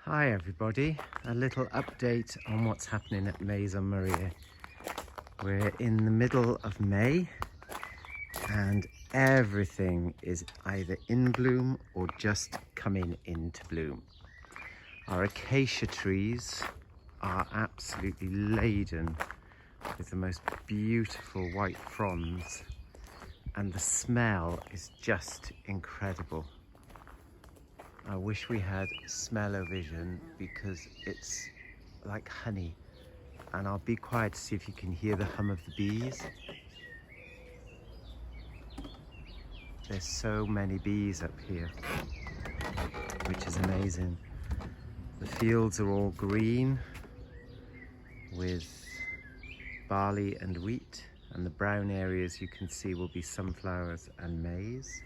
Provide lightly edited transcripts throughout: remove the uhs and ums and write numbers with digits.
Hi everybody, a little update on what's happening at Maison. We're in the middle of May and everything is either in bloom or just coming into bloom. Our acacia trees are absolutely laden with the most beautiful white fronds and the smell is just incredible. I wish we had smell-o-vision because it's like honey. And I'll be quiet to see if you can hear the hum of the bees. There's so many bees up here, which is amazing. The fields are all green with barley and wheat, and the brown areas you can see will be sunflowers and maize.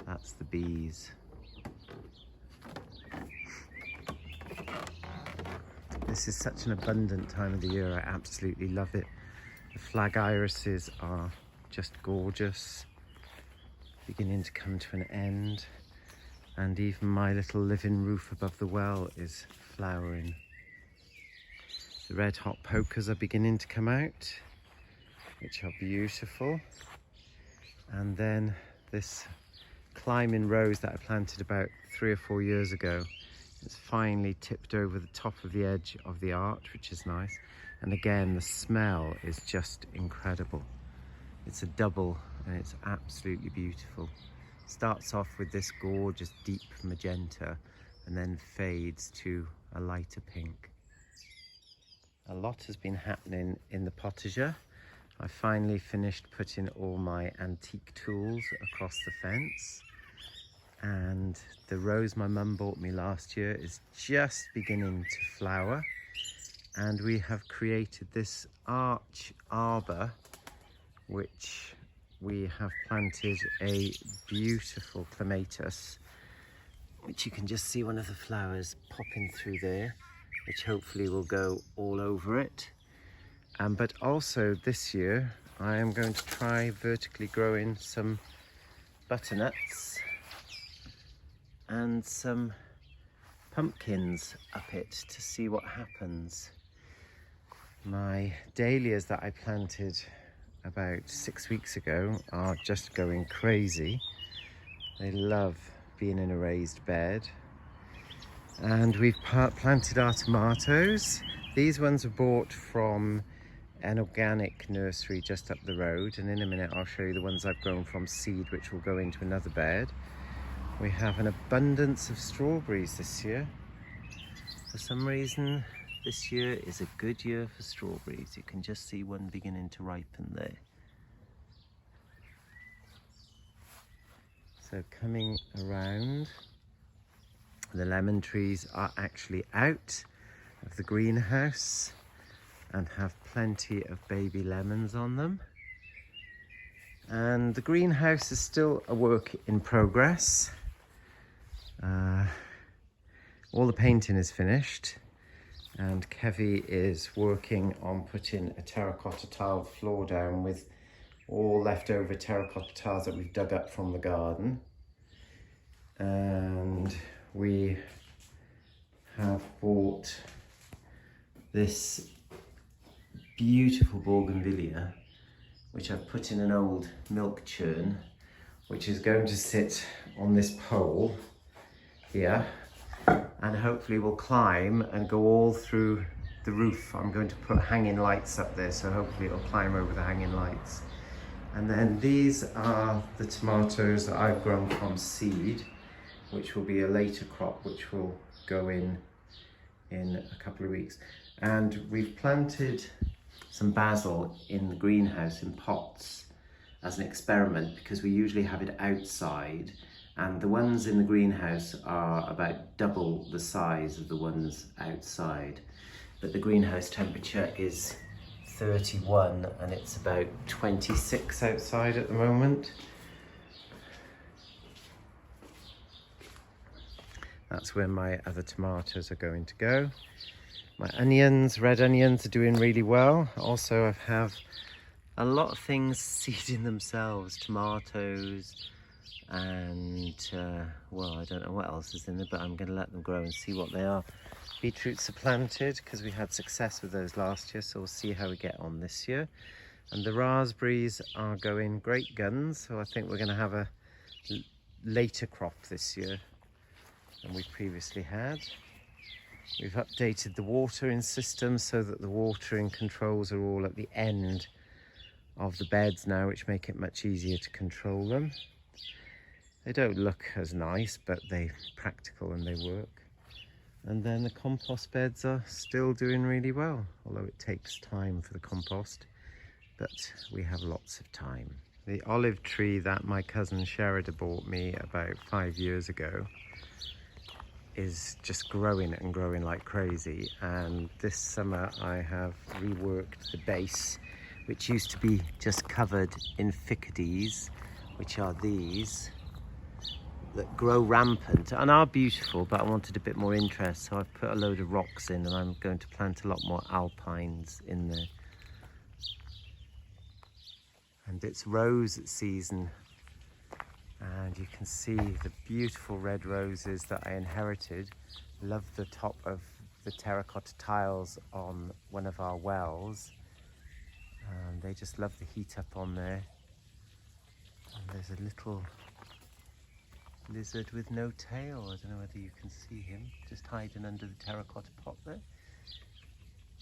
That's the bees. This is such an abundant time of the year. I absolutely love it. The flag irises are just gorgeous, beginning to come to an end. And even my little living roof above the well is flowering. The red hot pokers are beginning to come out, which are beautiful. And then this climbing rose that I planted about 3 or 4 years ago, it's finally tipped over the top of the edge of the arch, which is nice. And again, the smell is just incredible. It's a double and it's absolutely beautiful. Starts off with this gorgeous deep magenta and then fades to a lighter pink. A lot has been happening in the potager. I finally finished putting all my antique tools across the fence, and the rose my mum bought me last year is just beginning to flower, and we have created this arch arbor which we have planted a beautiful clematis, which you can just see one of the flowers popping through there, which hopefully will go all over it. But also this year I am going to try vertically growing some butternuts and some pumpkins up it to see what happens. My dahlias that I planted about 6 weeks ago are just going crazy. They love being in a raised bed. And we've planted our tomatoes. These ones were bought from an organic nursery just up the road, and in a minute I'll show you the ones I've grown from seed, which will go into another bed. We have an abundance of strawberries this year. For some reason, this year is a good year for strawberries. You can just see one beginning to ripen there. So coming around, the lemon trees are actually out of the greenhouse and have plenty of baby lemons on them. And the greenhouse is still a work in progress. All the painting is finished and Kevy is working on putting a terracotta tiled floor down with all leftover terracotta tiles that we've dug up from the garden. And we have bought this beautiful bougainvillea, which I've put in an old milk churn, which is going to sit on this pole here and hopefully will climb and go all through the roof. I'm going to put hanging lights up there, so hopefully it'll climb over the hanging lights. And then these are the tomatoes that I've grown from seed, which will be a later crop, which will go in a couple of weeks. And we've planted some basil in the greenhouse in pots as an experiment, because we usually have it outside, and the ones in the greenhouse are about double the size of the ones outside. But the greenhouse temperature is 31 and it's about 26 outside at the moment. That's where my other tomatoes are going to go. My onions, red onions, are doing really well. Also, I have a lot of things seeding themselves. Tomatoes, and well, I don't know what else is in there, but I'm going to let them grow and see what they are. Beetroots are planted because we had success with those last year, so we'll see how we get on this year. And the raspberries are going great guns, so I think we're going to have a later crop this year than we previously had. We've updated the watering system so that the watering controls are all at the end of the beds now, which make it much easier to control them. They don't look as nice, but they're practical and they work. And then the compost beds are still doing really well, although it takes time for the compost, but we have lots of time. The olive tree that my cousin Sheridan bought me about 5 years ago is just growing and growing like crazy, and this summer I have reworked the base, which used to be just covered in Ficadies, which are these that grow rampant and are beautiful, but I wanted a bit more interest, so I've put a load of rocks in, and I'm going to plant a lot more alpines in there. And it's rose season, and you can see the beautiful red roses that I inherited. Love the top of the terracotta tiles on one of our wells, and they just love the heat up on there. And there's a little lizard with no tail. I don't know whether you can see him, just hiding under the terracotta pot there.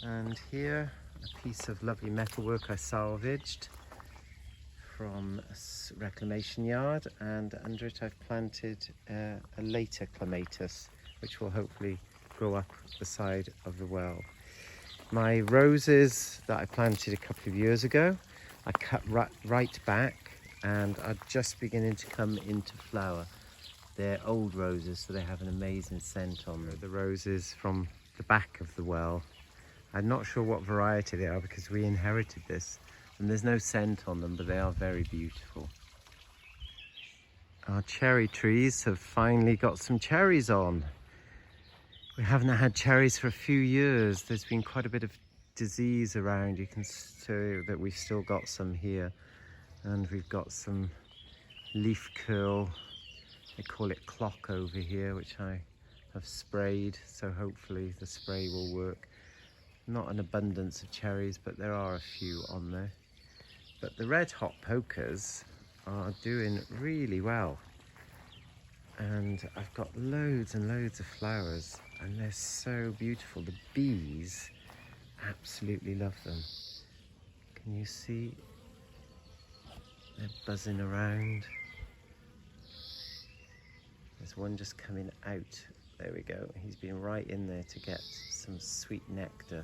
And here, a piece of lovely metalwork I salvaged from a reclamation yard, and under it I've planted a later clematis, which will hopefully grow up the side of the well. My roses that I planted a couple of years ago, I cut right back, and are just beginning to come into flower. They're old roses, so they have an amazing scent on them. The roses from the back of the well, I'm not sure what variety they are because we inherited this, and there's no scent on them, but they are very beautiful. Our cherry trees have finally got some cherries on. We haven't had cherries for a few years. There's been quite a bit of disease around. You can see that we've still got some here, and we've got some leaf curl. They call it clock over here, which I have sprayed, so hopefully the spray will work. Not an abundance of cherries, but there are a few on there. But the red hot pokers are doing really well. And I've got loads and loads of flowers, and they're so beautiful. The bees absolutely love them. Can you see? They're buzzing around. There's one just coming out. There we go. He's been right in there to get some sweet nectar.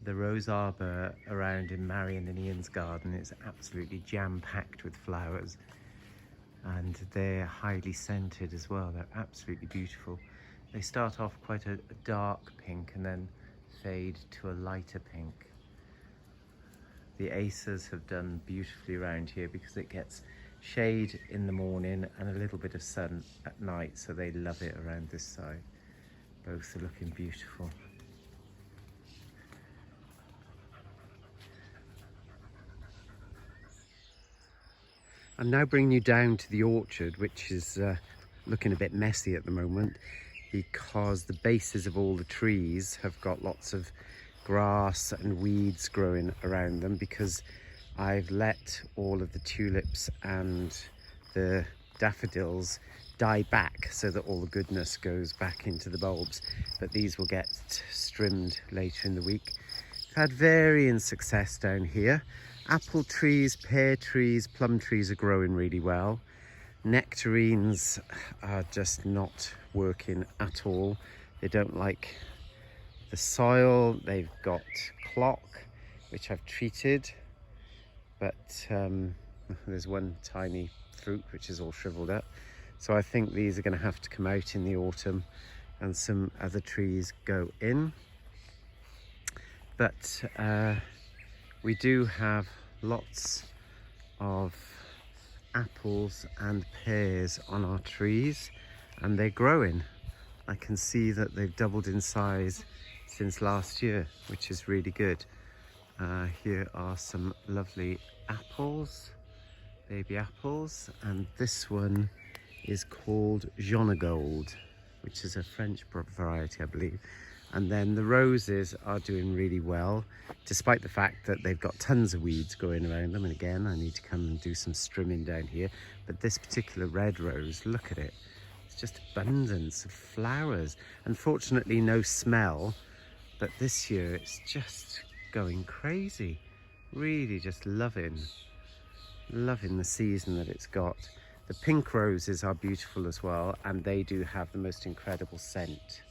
The rose arbour around in Marion and Ian's garden is absolutely jam-packed with flowers, and they're highly scented as well. They're absolutely beautiful. They start off quite a dark pink and then fade to a lighter pink. The acers have done beautifully around here because it gets shade in the morning and a little bit of sun at night, so they love it around this side. Both are looking beautiful. I'm now bringing you down to the orchard, which is looking a bit messy at the moment because the bases of all the trees have got lots of grass and weeds growing around them, because I've let all of the tulips and the daffodils die back so that all the goodness goes back into the bulbs, but these will get trimmed later in the week. We've had varying success down here. Apple trees, pear trees, plum trees are growing really well. Nectarines are just not working at all. They don't like the soil. They've got clock, which I've treated, but there's one tiny fruit which is all shriveled up. So I think these are going to have to come out in the autumn and some other trees go in. But we do have lots of apples and pears on our trees, and they're growing. I can see that they've doubled in size since last year, which is really good. Here are some lovely apples. baby apples, and this one is called Jonagold, which is a French variety, I believe. And then the roses are doing really well, despite the fact that they've got tons of weeds growing around them. And again, I need to come and do some strimming down here. But this particular red rose, look at it. It's just abundance of flowers. Unfortunately, no smell, but this year it's just going crazy. Really just loving the season that it's got. The pink roses are beautiful as well, and they do have the most incredible scent.